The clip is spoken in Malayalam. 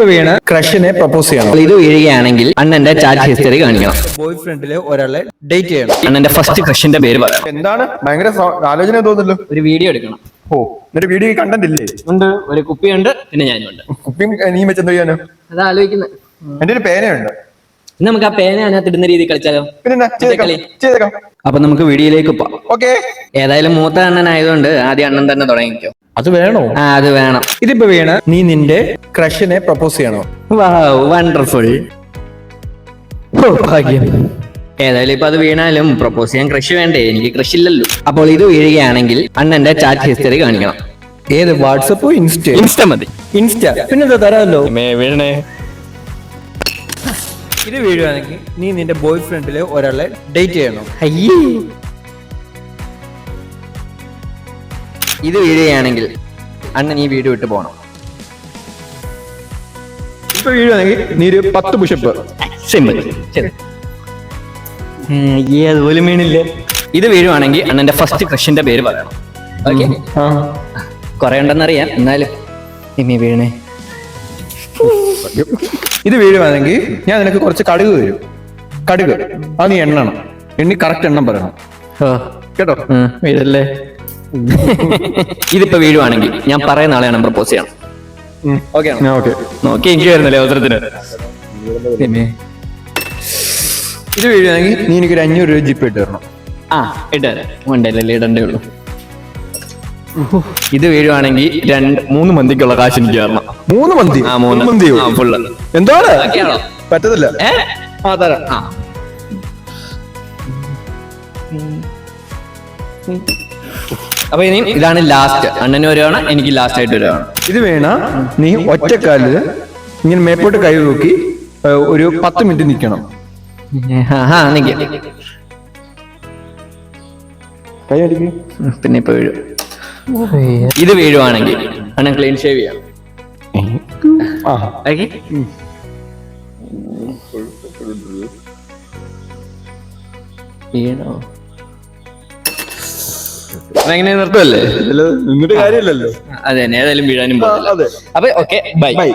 ഇതിപ്പോ വീണ് ക്രഷിനെ പ്രപ്പോസ് ചെയ്യണം. ഇത് വീഴുകയാണെങ്കിൽ അണ്ണന്റെ ചാറ്റ് ഹിസ്റ്ററി കാണിക്കണം. ബോയ് ഫ്രണ്ടില് ഒരാളെ ഡേറ്റ് ചെയ്യണം. അണ്ണന്റെ ഫസ്റ്റ് ക്രഷിന്റെ പേര് പറയാം. എന്താണ് ഭയങ്കര ആലോചന തോന്നുന്നല്ലോ. ഒരു വീഡിയോ എടുക്കണം. ഓ എന്നിട്ട് വീഡിയോ കണ്ടന്റ് ഇല്ലേ? ഉണ്ട്, ഒരു കുപ്പിയുണ്ട്, പിന്നെ ഞാനുണ്ട്. കുപ്പിയും നീ വെച്ചെന്ത് ചെയ്യാനോ? അത് ആലോചിക്കുന്നത്. എന്റെ ഒരു പേനയുണ്ട്. നമുക്ക് ആ പേന അതിനകത്ത് ഇടുന്ന രീതി കളിച്ചാലോ? പിന്നെ ചെയ്തേക്കാം. അപ്പൊ നമുക്ക് വീഡിയോയിലേക്ക് പോവാം. ഓക്കെ. ഏതായാലും മൂത്ത അണ്ണനായതുകൊണ്ട് ആദ്യം അണ്ണൻ തന്നെ തുടങ്ങിക്കോ. അത് വേണോ? അത് വേണം. ഇതിപ്പോ വീണ് നീ നിന്റെ ക്രഷിനെ പ്രപ്പോസ് ചെയ്യണോ? വണ്ടർഫുൾ. ഭാഗ്യം. ഏതായാലും ഇപ്പൊ അത് വീണാലും പ്രപ്പോസ് ചെയ്യാൻ ക്രഷ് വേണ്ടേ? എനിക്ക് ക്രഷ് ഇല്ലല്ലോ. അപ്പോൾ ഇത് വീഴുകയാണെങ്കിൽ അണ്ണന്റെ ചാറ്റ് ഹിസ്റ്ററി കാണിക്കണം. ഏത്? വാട്സപ്പോ ഇൻസ്റ്റ? ഇൻസ്റ്റ മതി. ഇൻസ്റ്റ പിന്നെ തരാമല്ലോ. വീഴണേ. ഇത് വീഴുവാണെങ്കിൽ നീ നിന്റെ ബോയ് ഫ്രണ്ടില് ഒരാളെ ഡേറ്റ് ചെയ്യണം. അയ്യേ. ഇത് വീഴുകയാണെങ്കിൽ അണ്ണൻ ഈ വീട് വിട്ട് പോകണം. ഇപ്പൊ വീഴുവാണെങ്കിൽ നീ ഒരു 10 പുഷപ്പ്. സിമ്പിൾ. അതുപോലും വീണില്ല. ഇത് വീഴുവാണെങ്കിൽ അണ്ണന്റെ ഫസ്റ്റ് ക്രഷിന്റെ പേര് പറയണം. ഓക്കെ. കൊറേ ഉണ്ടെന്നറിയാം, എന്നാലും ഇനി വീണേ. ഇത് വീഴുവാണെങ്കിൽ ഞാൻ നിനക്ക് കുറച്ച് കടുക് തരും. കടുക് അത് നീ എണ്ണണം. എണ്ണി കറക്റ്റ് എണ്ണം പറയണം കേട്ടോ. വീഴല്ലേ. ഇതിപ്പോ വീഴുവാണെങ്കിൽ ഞാൻ പറയുന്ന ആളെയാണ് പ്രപ്പോസ് ചെയ്യണം. ഓക്കെ നോക്കി എനിക്ക് വരുന്നല്ലേ അവസരത്തിന്. ഇത് വീഴുവാണെങ്കിൽ നീ എനിക്കൊരു 500 രൂപ ജിപ്പ് ഇട്ട് തരണം. ഇട്ടല്ലേ ഇടണ്ടേ ഉള്ളൂ. ഇത് വീഴുവാണെങ്കിൽ 2-3 മന്തിക്കുള്ള കാശ് എനിക്ക് തരണം. 3 മന്തി? 3 മന്തിയോ? ഫുള്ള്. എന്താണ് പറ്റത്തില്ല. തരാം. അപ്പൊ ഇനി ഇതാണ് ലാസ്റ്റ്. അണ്ണന് വരുവാണ്, എനിക്ക് ലാസ്റ്റ് ആയിട്ട് വരുവാണ്. ഇത് വേണ നീ ഒറ്റക്കാലില് ഇങ്ങനെ മേപ്പോട്ട് കൈ നോക്കി ഒരു 10 മിനിറ്റ് നിക്കണം. കൈ അടിക്കും. പിന്നെ ഇപ്പൊ വീഴും. ഇത് വീഴുവാണെങ്കിൽ അണ്ണൻ ക്ലീൻ ഷേവ് ചെയ്യാം. വീണോ? അതെങ്ങനെ നിർത്തുമല്ലേ? നിന്നിട്ട് കാര്യമില്ലല്ലോ. അതെ, ഏതായാലും വീഴാനും. അപ്പൊ ഓക്കെ, ബൈ.